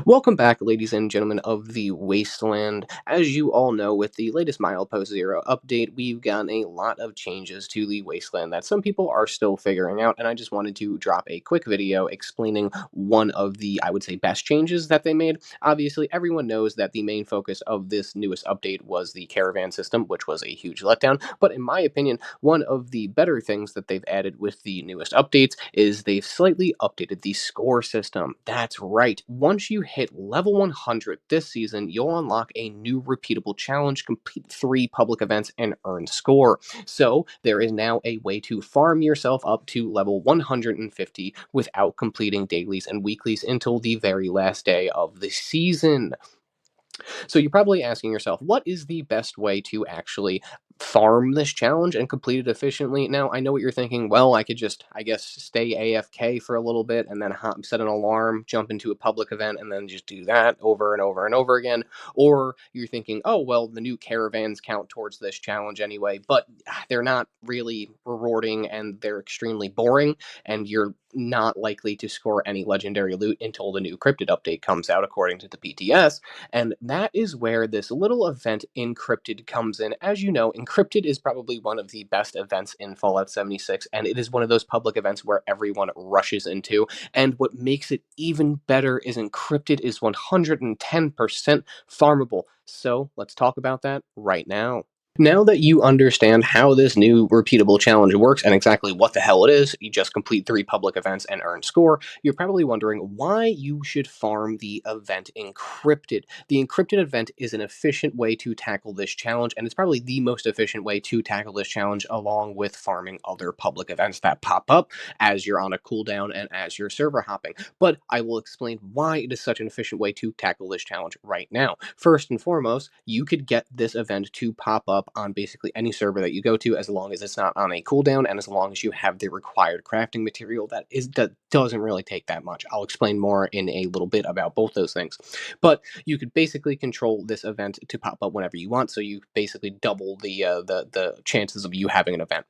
Welcome back, ladies and gentlemen of the Wasteland. As you all know, with the latest Milepost Zero update, we've gotten a lot of changes to the Wasteland that some people are still figuring out, and I just wanted to drop a quick video explaining one of the, I would say, best changes that they made. Obviously, everyone knows that the main focus of this newest update was the Caravan system, which was a huge letdown, but in my opinion, one of the better things that they've added with the newest updates is they've slightly updated the score system. That's right. Once you hit level 100 this season, you'll unlock a new repeatable challenge, complete 3 public events, and earn score. So there is now a way to farm yourself up to level 150 without completing dailies and weeklies until the very last day of the season. So you're probably asking yourself, what is the best way to actually farm this challenge and complete it efficiently? Now, I know what you're thinking. Well, I could just, I guess, stay AFK for a little bit and then set an alarm, jump into a public event, and then just do that over and over and over again. Or you're thinking, oh, well, the new caravans count towards this challenge anyway, but they're not really rewarding and they're extremely boring, and you're not likely to score any legendary loot until the new Encrypted update comes out, according to the PTS. And that is where this little event Encrypted comes in. As you know, Encrypted is probably one of the best events in Fallout 76, and it is one of those public events where everyone rushes into. And what makes it even better is Encrypted is 110% farmable. So let's talk about that right now. Now that you understand how this new repeatable challenge works and exactly what the hell it is, you just complete 3 public events and earn score, you're probably wondering why you should farm the event Encrypted. The Encrypted event is an efficient way to tackle this challenge, and it's probably the most efficient way to tackle this challenge along with farming other public events that pop up as you're on a cooldown and as you're server hopping. But I will explain why it is such an efficient way to tackle this challenge right now. First and foremost, you could get this event to pop up on basically any server that you go to, as long as it's not on a cooldown and as long as you have the required crafting material. That doesn't really take that much. I'll explain more in a little bit about both those things. But you could basically control this event to pop up whenever you want, so you basically double the chances of you having an event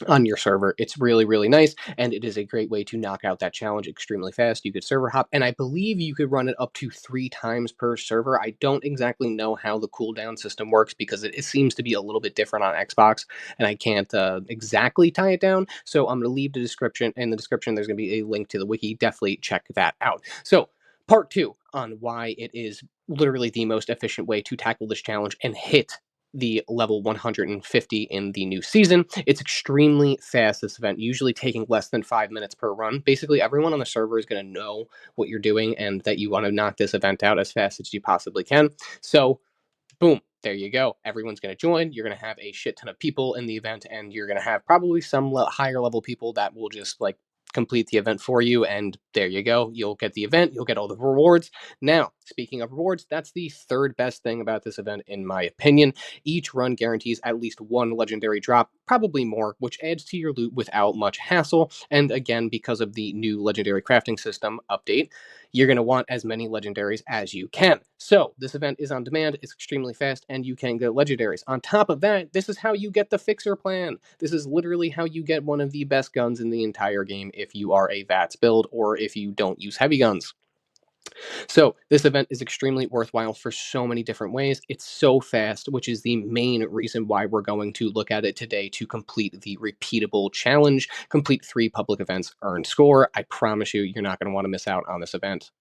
on your server. It's really, really nice, and it is a great way to knock out that challenge extremely fast. You could server hop, and I believe you could run it up to 3 times per server. I don't exactly know how the cooldown system works because it seems to be a little bit different on Xbox, and I can't exactly tie it down. So I'm going to leave the description. In the description, there's going to be a link to the wiki. Definitely check that out. So part 2 on why it is literally the most efficient way to tackle this challenge and hit the level 150 in the new season. It's extremely fast, this event, usually taking less than 5 minutes per run. Basically, everyone on the server is going to know what you're doing and that you want to knock this event out as fast as you possibly can. So, boom, there you go. Everyone's going to join. You're going to have a shit ton of people in the event, and you're going to have probably some higher level people that will just like complete the event for you, and there you go. You'll get the event, you'll get all the rewards. Now, speaking of rewards, that's the third best thing about this event, in my opinion. Each run guarantees at least 1 legendary drop, probably more, which adds to your loot without much hassle. And again, because of the new legendary crafting system update, you're going to want as many legendaries as you can. So this event is on demand, it's extremely fast, and you can get legendaries. On top of that, this is how you get the fixer plan. This is literally how you get one of the best guns in the entire game if you are a VATS build or if you don't use heavy guns. So this event is extremely worthwhile for so many different ways. It's so fast, which is the main reason why we're going to look at it today to complete the repeatable challenge, complete 3 public events, earn score. I promise you, you're not going to want to miss out on this event.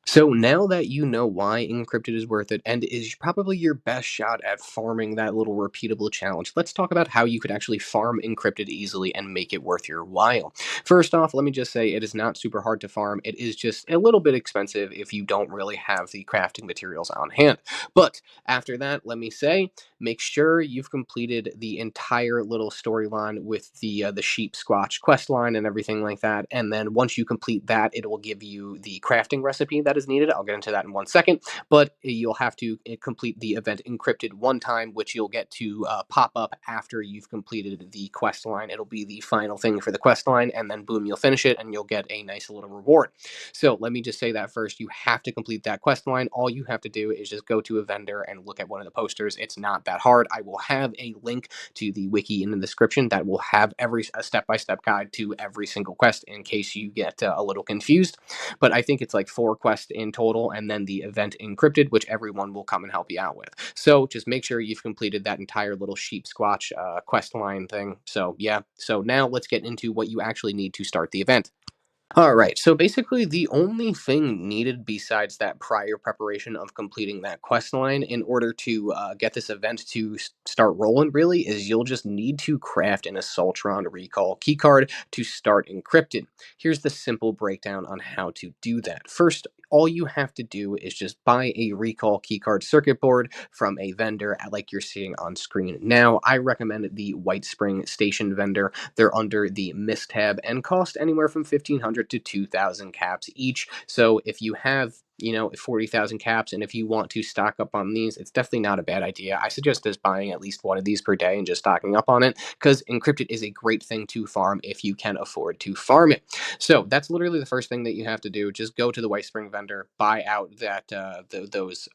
So now that you know why Encrypted is worth it and is probably your best shot at farming that little repeatable challenge, let's talk about how you could actually farm Encrypted easily and make it worth your while. First off, let me just say it is not super hard to farm. It is just a little bit expensive if you don't really have the crafting materials on hand. But after that, let me say, make sure you've completed the entire little storyline with the sheep squatch quest line and everything like that. And then once you complete that, it will give you the crafting recipe that is needed. I'll get into that in 1 second, but you'll have to complete the event Encrypted 1 time, which you'll get to pop up after you've completed the quest line. It'll be the final thing for the quest line, and then boom, you'll finish it and you'll get a nice little reward. So let me just say that first, you have to complete that quest line. All you have to do is just go to a vendor and look at one of the posters. It's not that hard. I will have a link to the wiki in the description that will have a step-by-step guide to every single quest in case you get a little confused. But I think it's like 4 quests quest in total, and then the event Encrypted, which everyone will come and help you out with. So just make sure you've completed that entire little sheep squatch quest line thing. So yeah, so now let's get into what you actually need to start the event. All right. So basically, the only thing needed besides that prior preparation of completing that quest line in order to get this event to start rolling, really, is you'll just need to craft an Assaultron Recall Keycard to start Encrypted. Here's the simple breakdown on how to do that. First, all you have to do is just buy a Recall Keycard circuit board from a vendor like you're seeing on screen now. I recommend the White Spring Station vendor. They're under the Mist tab and cost anywhere from 1,500 to 2,000 caps each. So if you have 40,000 caps, and if you want to stock up on these, it's definitely not a bad idea. I suggest just buying at least one of these per day and just stocking up on it, because Encrypted is a great thing to farm if you can afford to farm it. So that's literally the first thing that you have to do. Just go to the White Spring vendor, buy out those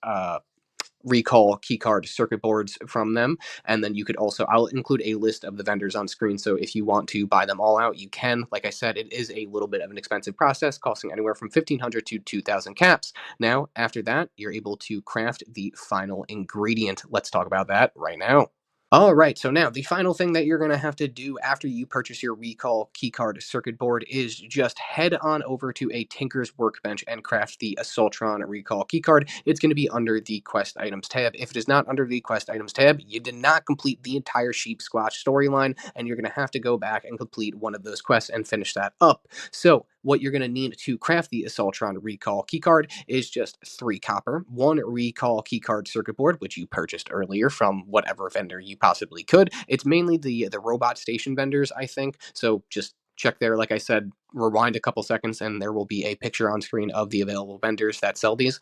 recall keycard circuit boards from them, and then you could also, I'll include a list of the vendors on screen, so if you want to buy them all out, you can. Like I said, it is a little bit of an expensive process, costing anywhere from 1,500 to 2,000 caps. Now after that, you're able to craft the final ingredient. Let's talk about that right now. All right, so now the final thing that you're going to have to do after you purchase your Recall Keycard circuit board is just head on over to a Tinker's Workbench and craft the Assaultron Recall Keycard. It's going to be under the Quest Items tab. If it is not under the Quest Items tab, you did not complete the entire Sheep Squatch storyline, and you're going to have to go back and complete one of those quests and finish that up. So what you're going to need to craft the Assaultron Recall Keycard is just 3 copper, 1 Recall Keycard circuit board, which you purchased earlier from whatever vendor you possibly could. It's mainly the robot station vendors, I think. So just check there. Like I said, rewind a couple seconds and there will be a picture on screen of the available vendors that sell these.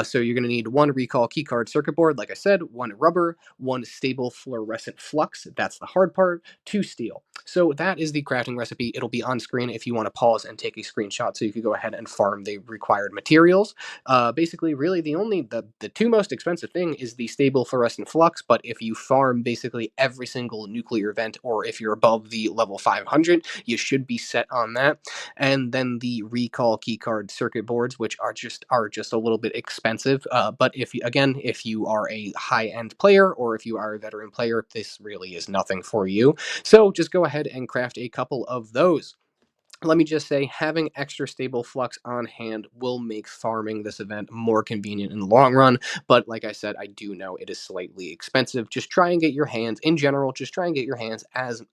So you're going to need 1 Recall Keycard circuit board, like I said, 1 rubber, 1 stable fluorescent flux, that's the hard part, 2 steel. So that is the crafting recipe. It'll be on screen if you want to pause and take a screenshot so you can go ahead and farm the required materials. Basically, really the 2 most expensive thing is the stable fluorescent flux, but if you farm basically every single nuclear event, or if you're above the level 500, you should be set on that. And then the Recall Keycard circuit boards, which are just a little bit expensive. But if you are a high-end player, or if you are a veteran player, this really is nothing for you. So just go ahead and craft a couple of those. Let me just say, having extra stable flux on hand will make farming this event more convenient in the long run, but like I said, I do know it is slightly expensive. Just try and get your hands, in general, just try and get your hands as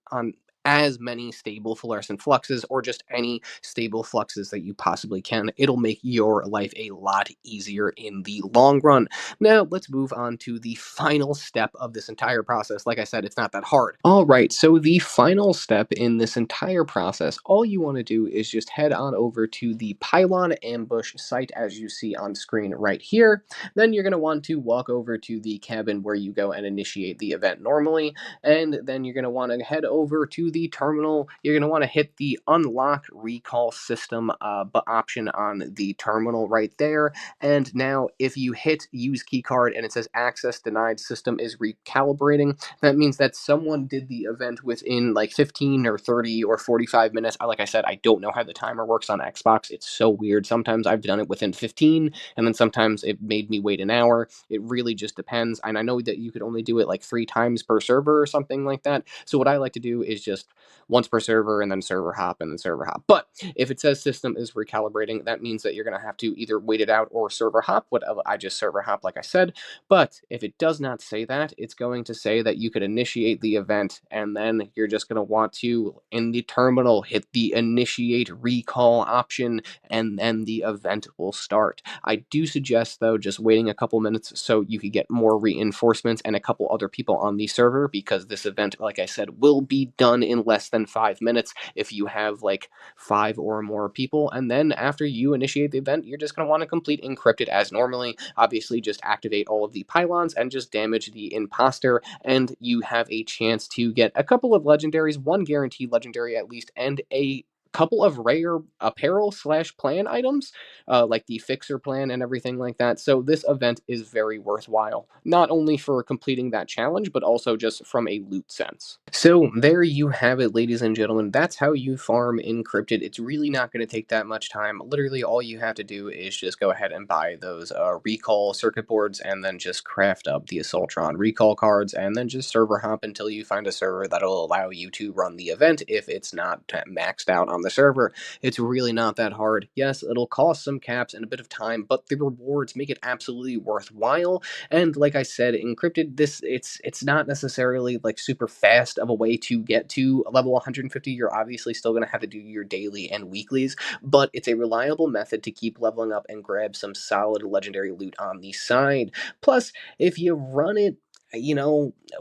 many stable fluorescent fluxes, or just any stable fluxes that you possibly can. It'll make your life a lot easier in the long run. Now, let's move on to the final step of this entire process. Like I said, it's not that hard. All right, so the final step in this entire process, all you want to do is just head on over to the Pylon Ambush site, as you see on screen right here. Then you're going to want to walk over to the cabin where you go and initiate the event normally, and then you're going to want to head over to the terminal. You're going to want to hit the Unlock Recall System option on the terminal right there. And now if you hit Use Keycard and it says Access Denied, System is recalibrating, that means that someone did the event within like 15 or 30 or 45 minutes. Like I said, I don't know how the timer works on Xbox. It's so weird. Sometimes I've done it within 15, and then sometimes it made me wait an hour. It really just depends. And I know that you could only do it like 3 times per server or something like that. So what I like to do is just once per server, and then server hop, and then server hop. But if it says system is recalibrating, that means that you're going to have to either wait it out or server hop. Whatever, I just server hop, like I said. But if it does not say that, it's going to say that you could initiate the event, and then you're just going to want to, in the terminal, hit the initiate recall option, and then the event will start. I do suggest, though, just waiting a couple minutes so you could get more reinforcements and a couple other people on the server, because this event, like I said, will be done in less than 5 minutes if you have like 5 or more people. And then after you initiate the event, you're just going to want to complete Encrypted as normally. Obviously, just activate all of the pylons and just damage the imposter, and you have a chance to get a couple of legendaries, 1 guaranteed legendary at least, and a couple of rare apparel slash plan items, like the fixer plan and everything like that. So this event is very worthwhile, not only for completing that challenge, but also just from a loot sense. So there you have it, ladies and gentlemen. That's how you farm Encrypted. It's really not going to take that much time. Literally, all you have to do is just go ahead and buy those recall circuit boards, and then just craft up the Assaultron Recall cards, and then just server hop until you find a server that'll allow you to run the event if it's not maxed out on the server. It's really not that hard. Yes, it'll cost some caps and a bit of time, but the rewards make it absolutely worthwhile. And like I said, Encrypted, it's not necessarily like super fast of a way to get to level 150. You're obviously still going to have to do your daily and weeklies, but it's a reliable method to keep leveling up and grab some solid legendary loot on the side. Plus, if you run it,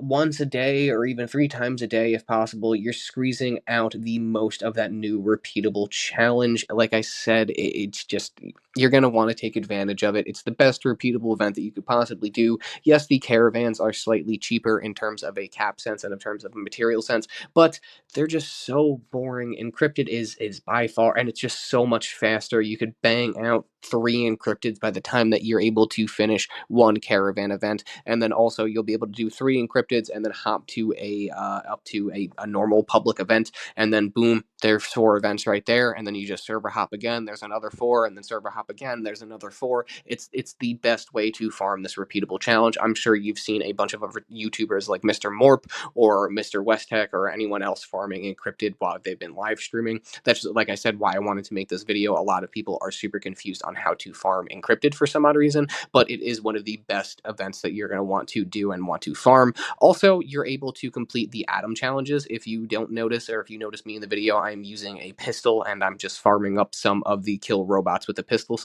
once a day or even 3 times a day if possible, you're squeezing out the most of that new repeatable challenge. Like I said, it's just, you're going to want to take advantage of it. It's the best repeatable event that you could possibly do. Yes, the caravans are slightly cheaper in terms of a cap sense and in terms of a material sense, but they're just so boring. Encrypted is by far, and it's just so much faster. You could bang out 3 encrypteds by the time that you're able to finish one caravan event, and then also you'll be able to do 3 encrypteds and then hop to a up to a normal public event, and then boom, there's 4 events right there, and then you just server hop again, there's another 4, and then server hop again, there's another 4. It's the best way to farm this repeatable challenge. I'm sure you've seen a bunch of other YouTubers like MrMorp or MrWesTek or anyone else farming encrypted while they've been live streaming. That's, like I said, why I wanted to make this video. A lot of people are super confused on how to farm encrypted for some odd reason, but it is one of the best events that you're going to want to do and want to farm. Also, you're able to complete the Atom challenges. If you don't notice, or if you notice me in the video, I'm using a pistol and I'm just farming up some of the kill robots with the pistols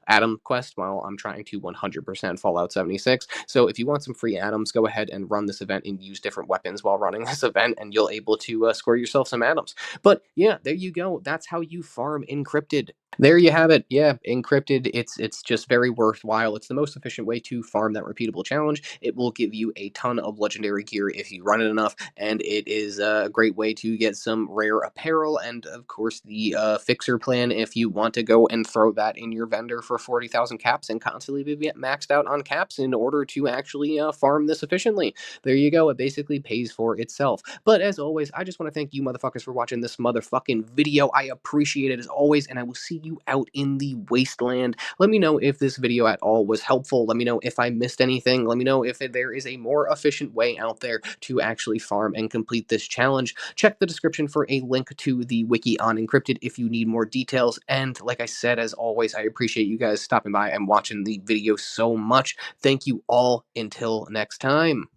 Atom quest while I'm trying to 100% Fallout 76. So if you want some free atoms, go ahead and run this event and use different weapons while running this event, and you'll able to score yourself some atoms. But yeah, there you go. That's how you farm Encrypted. There you have it. Yeah, Encrypted, it's just very worthwhile. It's the most efficient way to farm that repeatable challenge. It will give you a ton of legendary gear if you run it enough, and it is a great way to get some rare apparel, and of course the fixer plan if you want to go and throw that in your vendor for 40,000 caps and constantly be maxed out on caps in order to actually farm this efficiently. There you go. It basically pays for itself. But as always, I just want to thank you motherfuckers for watching this motherfucking video. I appreciate it as always, and I will see you out in the wasteland. Let me know if this video at all was helpful. Let me know if I missed anything. Let me know if there is a more efficient way out there to actually farm and complete this challenge. Check the description for a link to the wiki on Encrypted if you need more details. And like I said, as always, I appreciate you guys stopping by and watching the video so much. Thank you all. Until next time.